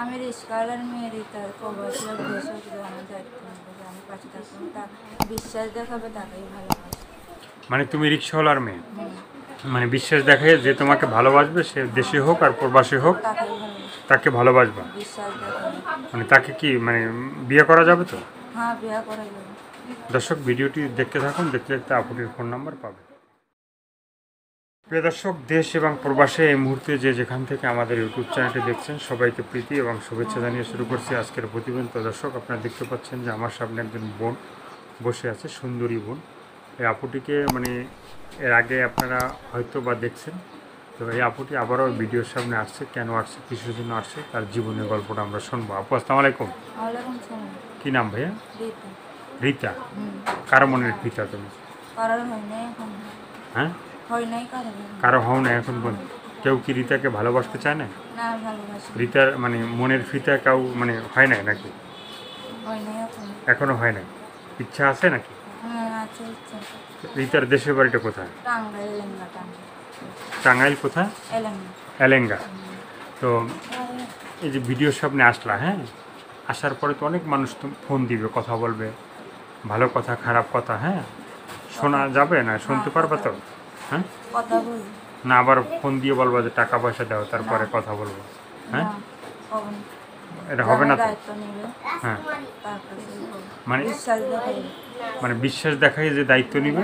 আমি রিস্কাওয়ালার মেয়ে রিতা প্রবাসী দেশ আমার দায়িত্ব নেবো, আমি পাশে থাকবো, তা বিশ্বাস দেখাবে তাকেই ভালোবাসে। মানে তুমি রিক্সাওয়ালার মেয়ে, মানে বিশ্বাস দেখায় যে তোমাকে ভালোবাসবে, সে দেশে হোক আর প্রবাসী হোক তাকেই ভালোবাসে, তাকে ভালোবাসবা। বিশ্বাস দেখাবে। মানে তাকে কি মানে বিয়ে করা যাবে তো? হ্যাঁ, বিয়ে করা যাবে। দর্শক ভিডিওটি দেখতে থাকুন, দেখতে দেখতে আপুটির ফোন নাম্বার পাবে। প্রিয় দর্শক, দেশ এবং প্রবাসে এই মুহূর্তে যে যেখান থেকে আমাদের ইউটিউব চ্যানেলটি দেখছেন সবাইকে প্রীতি এবং শুভেচ্ছা জানিয়ে শুরু করছি আজকের প্রতিবেদন। তো দর্শক, আপনারা দেখতে পাচ্ছেন যে আমার সামনে একজন বোন বসে আছে, সুন্দরী বোন। এই আপুটিকে মানে এর আগে আপনারা হয়তো বা দেখছেন। তো এই আপুটি আবারও ভিডিওর সামনে আসছে, কেন আসছে, কিসের জন্য আসছে, তার জীবনের গল্পটা আমরা শুনবো। আপু আসসালামু আলাইকুম। ওয়ালাইকুম সালাম। কী নাম ভাইয়া? রিতা। রীতা। কারো মনের রীতা তুমি? কারোর হয় নাই এখন। হ্যাঁ, হয় নাই কারোর। কারো হও না এখন পর্যন্ত? কেউ কি রীতাকে ভালোবাসতে চায় না? না, ভালোবাসি। রীতার মানে মনের ফিতা কেউ মানে হয় নাই নাকি? হয় নাই এখন। এখনো হয় নাই, ইচ্ছা আছে নাকি? হ্যাঁ, আছে ইচ্ছা। রীতার দেশের বাড়িটা কোথায়? টাঙ্গাইল, এলেঙ্গা, টাঙ্গাইল। টাঙ্গাইল কোথায়? এলেঙ্গা। এলেঙ্গা। তো এই যে ভিডিওর সামনে আসলা, হ্যাঁ, আসার পরে তো অনেক মানুষ তো ফোন দিবে, কথা বলবে, ভালো কথা খারাপ কথা, হ্যাঁ, শোনা যাবে না, শুনতে পারবে তো? হ্যাঁ, কথা বলি। না আবার ফোন দিয়ে বলবো যে টাকা পয়সা দাও তারপরে কথা বলবো? হ্যাঁ, না, হবে না। এটা হবে না তো? দায়িত্ব নেবে, হ্যাঁ, তারপরে বলবো। মানে বিশ্বাস দেখাবে। মানে বিশ্বাস দেখাই যে দায়িত্ব নিবে,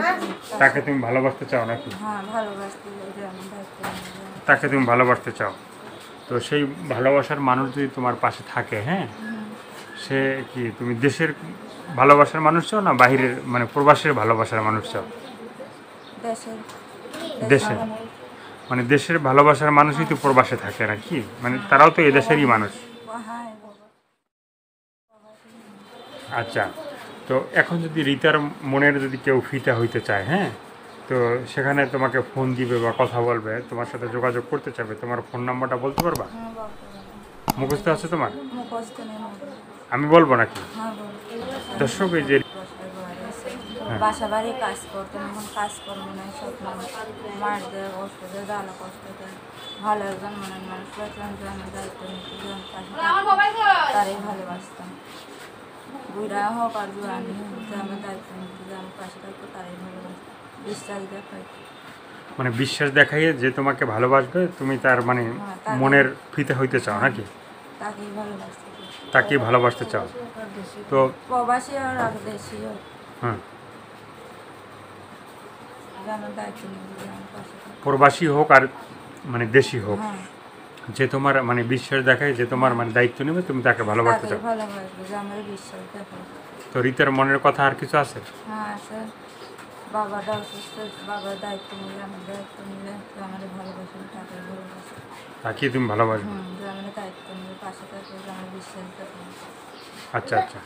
তাকে তুমি ভালোবাসতে চাও নাকি? হ্যাঁ, ভালোবাসতে যে আমি দায়িত্ব নেবে। তাকে তুমি ভালোবাসতে চাও। তো সেই ভালোবাসার মানুষ যদি তোমার পাশে থাকে, হ্যাঁ, সে কি তুমি দেশের ভালোবাসার মানুষ চাও না বাহিরের মানে প্রবাসের ভালোবাসার মানুষ চাও? দেশের। দেশে মানে দেশের ভালোবাসার মানুষই তো প্রবাসে থাকে নাকি, মানে তারাও তো এদেশেরই মানুষ। হ্যাঁ, বাবা। আচ্ছা, তো এখন যদি রীতার মনের যদি কেউ ফিতা হইতে চায়, হ্যাঁ, তো সেখানে তোমাকে ফোন দিবে বা কথা বলবে, তোমার সাথে যোগাযোগ করতে চাবে, তোমার ফোন নাম্বারটা বলতে পারবা? হ্যাঁ, বলতে পারবো। মুখস্থ আছে তোমার? মুখস্থ নেই আমার। আমি বলবো নাকি? হ্যাঁ, বলতে। দর্শক এই যে হ্যাঁ। বাসা বাড়ি কাজ করতাম, এখন কাজ করবো না, সব মানুষ মার দেয়, কষ্ট দেয়, জ্বালা কষ্ট দেয়। ভালো একজন মনের মানুষ পেয়েছিলাম যে আমি দায়িত্ব নিতে যে আমি পাশে থাকতাম, তারই ভালোবাসতাম। বুড়া হোক আর জোয়ানি হোক, যে আমার দায়িত্ব নিতে যে আমি পাশে থাকবো তারই ভালোবাসতাম। বিশ্বাস দেখাই। মানে বিশ্বাস দেখাইয়ে যে তোমাকে ভালোবাসবে, তুমি তার মানে হ্যাঁ, তাকে। মনের ফিতে হইতে চাও নাকি? তাকেই ভালোবাসতে। তাকেই ভালোবাসতে চাও। তো প্রবাসী আর দেশি হোক, হ্যাঁ, যে আমার দায়িত্ব নিতে যে আমি পাশে থাকবো। প্রবাসী হোক আর মানে দেশি হোক, হ্যাঁ, যে তোমার মানে বিশ্বাস দেখায় যে তোমার মানে দায়িত্ব নেবে, তুমি তাকে ভালোবাসতে তাকেই চাও। ভালোবাসবো যে আমার বিশ্বাস দেখাই। তো রীতার মনের কথা আর কিছু আছে? হ্যাঁ, আছে। বাবাটা অসুস্থ, বাবার দায়িত্ব নিলে, আমার দায়িত্ব নিলে, যে আমার ভালোবাসবে তাকে ভালোবাসে। তাকে তুমি ভালোবাসবে। যে আমার দায়িত্ব নিলে পাশে থাকবে, যে আমার বিশ্বাস দেখাবে। আচ্ছা আচ্ছা।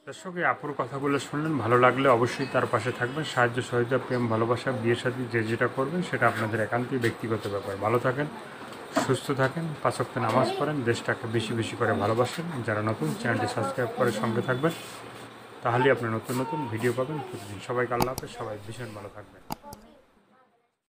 দর্শক, এই আপুর কথাগুলো শুনলেন, ভালো লাগলে অবশ্যই তার পাশে থাকবেন। সাহায্য সহযোগিতা, প্রেম, ভালোবাসা, বিয়ে শাদী যে যেটা করবেন সেটা আপনাদের একান্তই ব্যক্তিগত ব্যাপার। ভালো থাকেন, সুস্থ থাকেন, 5 ওয়াক্ত নামাজ পড়েন, দেশটাকে বেশি বেশি করে ভালোবাসেন। যারা নতুন, চ্যানেলটি সাবস্ক্রাইব করে সঙ্গে থাকবেন, তাহলেই আপনি নতুন নতুন ভিডিও পাবেন প্রতিদিন। সবাইকে আল্লাহ হাফেজ, সবাই ভীষণ ভালো থাকবেন।